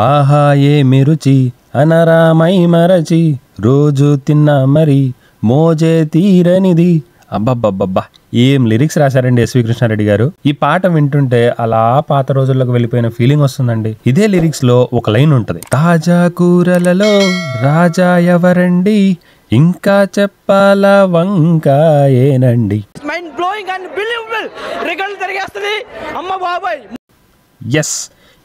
ఆహా ఏమి రుచి అనరామై మరచి రోజు తిన్నా మరి మోజే తీరనిది. అబ్బబ్బబ్బబ్బా, ఏం లిరిక్స్ రాశారండి ఎస్వి కృష్ణారెడ్డి గారు. ఈ పాట వింటుంటే అలా పాత రోజుల్లోకి వెళ్ళిపోయిన ఫీలింగ్ వస్తుందండి. ఇదే లిరిక్స్ లో ఒక లైన్ ఉంటది, తాజా కూరలలో రాజా ఎవరండి, ఇంకా చెప్పాల వంకాయేనండి. Mind blowing and believable result జరిగేస్తది అమ్మ బాబాయ్. ఎస్,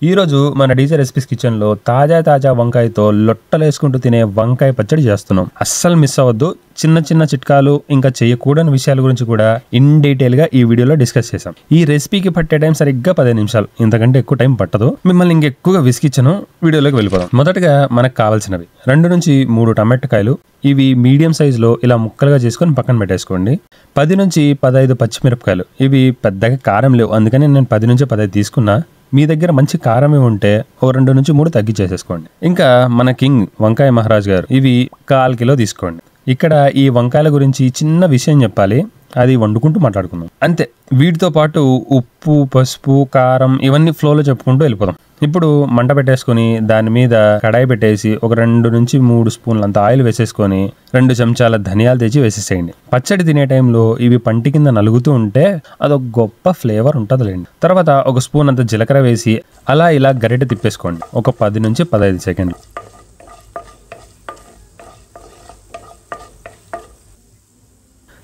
ఈరోజు మన డీజే రెసిపీస్ కిచెన్ లో తాజా వంకాయతో లొట్టలేసుకుంటూ తినే వంకాయ పచ్చడి చేస్తున్నాం. అస్సలు మిస్ అవ్వద్దు. చిన్న చిన్న చిట్కాలు ఇంకా చేయకూడని విషయాల గురించి కూడా ఇన్ డీటెయిల్ గా ఈ వీడియోలో డిస్కస్ చేసాం. ఈ రెసిపీకి పట్టే టైం సరిగ్గా 15 నిమిషాలు, ఇంతకంటే ఎక్కువ టైం పట్టదు. మిమ్మల్ని ఇంకెక్కువగా విసిగిచ్చను. వీడియోలోకి వెళ్ళిపోదాం. మొదటగా మనకు కావాల్సినవి 2 నుంచి 3 టమాటకాయలు. ఇవి మీడియం సైజ్ లో ఇలా ముక్కలుగా చేసుకొని పక్కన పెట్టేసుకోండి. 10 నుంచి 15 పచ్చిమిరపకాయలు. ఇవి పెద్దగా కారం లేవు, అందుకని నేను 10 నుంచి 15 తీసుకున్నా. మీ దగ్గర మంచి కారమే ఉంటే ఓ 2 నుంచి 3 తగ్గించేసేసుకోండి. ఇంకా మన కింగ్ వంకాయ మహారాజ్ గారు, ఇవి 1/4 కిలో తీసుకోండి. ఇక్కడ ఈ వంకాయల గురించి చిన్న విషయం చెప్పాలి, అది వండుకుంటూ మాట్లాడుకుందాం అంతే. వీటితో పాటు ఉప్పు, పసుపు, కారం ఇవన్నీ ఫ్లోలో చెప్పుకుంటూ వెళ్ళిపోదాం. ఇప్పుడు మంట పెట్టేసుకొని దాని మీద కడాయి పెట్టేసి ఒక 2 నుంచి 3 స్పూన్లంత ఆయిల్ వేసేసుకొని 2 చెంచాల ధనియాలు తెచ్చి వేసేసేయండి. పచ్చడి తినే టైంలో ఇవి పంటి కింద నలుగుతూ ఉంటే అదొక గొప్ప ఫ్లేవర్ ఉంటుందిలేండి. తర్వాత ఒక స్పూన్ అంత జీలకర్ర వేసి అలా ఇలా గరిటె తిప్పేసుకోండి ఒక 10 నుంచి 15 సెకండ్లు.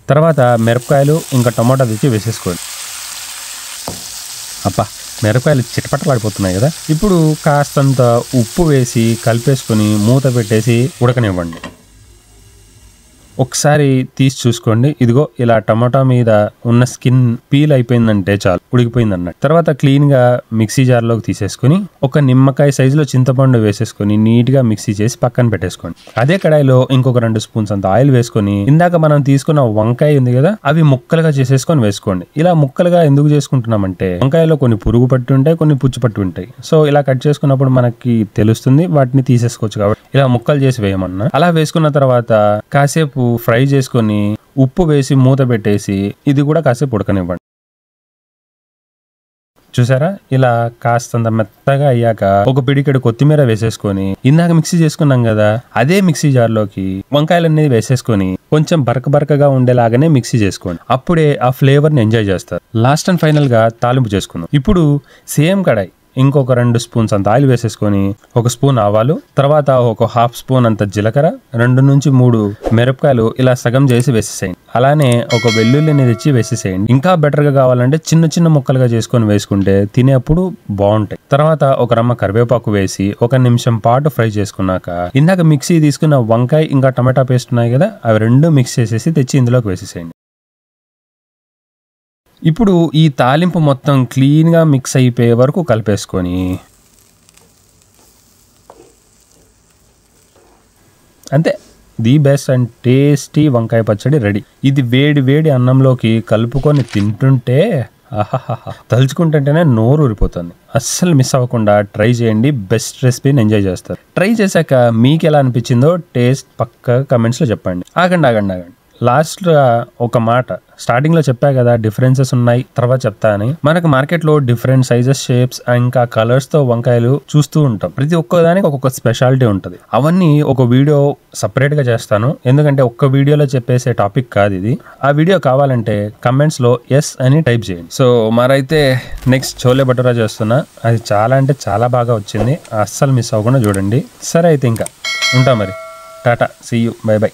తర్వాత మిరపకాయలు ఇంకా టమాటా తెచ్చి వేసేసుకోండి. అబ్బా, మిరపకాయలు చిటపటలాడిపోతున్నాయి కదా. ఇప్పుడు కాస్తంత ఉప్పు వేసి కలిపేసుకొని మూత పెట్టేసి ఉడకనివ్వండి. ఒకసారి తీసి చూసుకోండి. ఇదిగో ఇలా టమాటా మీద ఉన్న స్కిన్ పీల్ అయిపోయిందంటే చాలు, ఉడికిపోయింది అన్నట్టు. తర్వాత క్లీన్ గా మిక్సీ జార్లోకి తీసేసుకుని ఒక నిమ్మకాయ సైజులో చింతపండు వేసేసుకొని నీట్ గా మిక్సీ చేసి పక్కన పెట్టేసుకోండి. అదే కడాయిలో ఇంకొక 2 స్పూన్స్ అంత ఆయిల్ వేసుకొని ఇందాక మనం తీసుకున్న వంకాయ ఉంది కదా, అవి ముక్కలుగా చేసేసుకొని వేసుకోండి. ఇలా ముక్కలుగా ఎందుకు చేసుకుంటున్నామంటే వంకాయలో కొన్ని పురుగు పట్టి ఉంటాయి, కొన్ని పుచ్చు పట్టి ఉంటాయి. సో ఇలా కట్ చేసుకున్నప్పుడు మనకి తెలుస్తుంది, వాటిని తీసేసుకోవచ్చు. కాబట్టి ఇలా ముక్కలు చేసి వేయమన్నా. అలా వేసుకున్న తర్వాత కాసేపు ఫ్రై చేసుకొని ఉప్పు వేసి మూత పెట్టేసి ఇది కూడా కాసేపు ఉడకనివ్వండి. చూసారా, ఇలా కాస్తంత మెత్తగా అయ్యాక ఒక పిడికెడు కొత్తిమీర వేసేసుకొని ఇందాక మిక్సీ చేసుకున్నాం కదా, అదే మిక్సీ జార్లోకి వంకాయలన్నీ వేసేసుకొని కొంచెం బరకగా ఉండేలాగానే మిక్సీ చేసుకోండి. అప్పుడే ఆ ఫ్లేవర్ ని ఎంజాయ్ చేస్తారు. లాస్ట్ అండ్ ఫైనల్ గా తాలింపు చేసుకుందాం. ఇప్పుడు సేమ్ కడాయి ఇంకొక 2 స్పూన్స్ అంత ఆయిల్ వేసేసుకొని ఒక స్పూన్ ఆవాలు, తర్వాత ఒక 1/2 స్పూన్ అంత జీలకర్ర, 2 నుంచి 3 మిరపకాయలు ఇలా సగం చేసి వేసేసేయండి. అలానే ఒక వెల్లుల్లిని తెచ్చి వేసేసేయండి. ఇంకా బెటర్ గా కావాలంటే చిన్న ముక్కలుగా చేసుకొని వేసుకుంటే తినేప్పుడు బాగుంటాయి. తర్వాత ఒక రమ్మ కరివేపాకు వేసి 1 నిమిషం పాటు ఫ్రై చేసుకున్నాక ఇందాక మిక్సీ తీసుకున్న వంకాయ ఇంకా టమాటా పేస్ట్ ఉన్నాయి కదా, అవి 2 మిక్స్ చేసేసి తెచ్చి ఇందులోకి వేసేసేయండి. ఇప్పుడు ఈ తాలింపు మొత్తం క్లీన్గా మిక్స్ అయిపోయే వరకు కలిపేసుకొని అంతే, ది బెస్ట్ అండ్ టేస్టీ వంకాయ పచ్చడి రెడీ. ఇది వేడి అన్నంలోకి కలుపుకొని తింటుంటే ఆహాహా, తలుచుకుంటుంటేనే నోరు ఊరిపోతుంది. అస్సలు మిస్ అవ్వకుండా ట్రై చేయండి. బెస్ట్ రెసిపీని ఎంజాయ్ చేస్తారు. ట్రై చేశాక మీకు ఎలా అనిపించిందో టేస్ట్ పక్కా కమెంట్స్లో చెప్పండి. ఆగండి, లాస్ట్ ఒక మాట స్టార్టింగ్ లో చెప్పా కదా, డిఫరెన్సెస్ ఉన్నాయి, తర్వాత చెప్తా అని. మనకు మార్కెట్ లో డిఫరెంట్ సైజెస్, షేప్స్ ఇంకా కలర్స్ తో వంకాయలు చూస్తూ ఉంటాం. ప్రతి ఒక్కదానికి ఒక్కొక్క స్పెషాలిటీ ఉంటుంది. అవన్నీ ఒక వీడియో సపరేట్ గా చేస్తాను, ఎందుకంటే ఒక్క వీడియోలో చెప్పేసే టాపిక్ కాదు ఇది. ఆ వీడియో కావాలంటే కమెంట్స్ లో ఎస్ అని టైప్ చేయండి. సో మరైతే నెక్స్ట్ చోలే భటూరా చేస్తున్నా. అది చాలా అంటే చాలా బాగా వచ్చింది. అస్సలు మిస్ అవ్వకుండా చూడండి. సరే అయితే ఇంకా ఉంటా మరి. Tata, see you, by.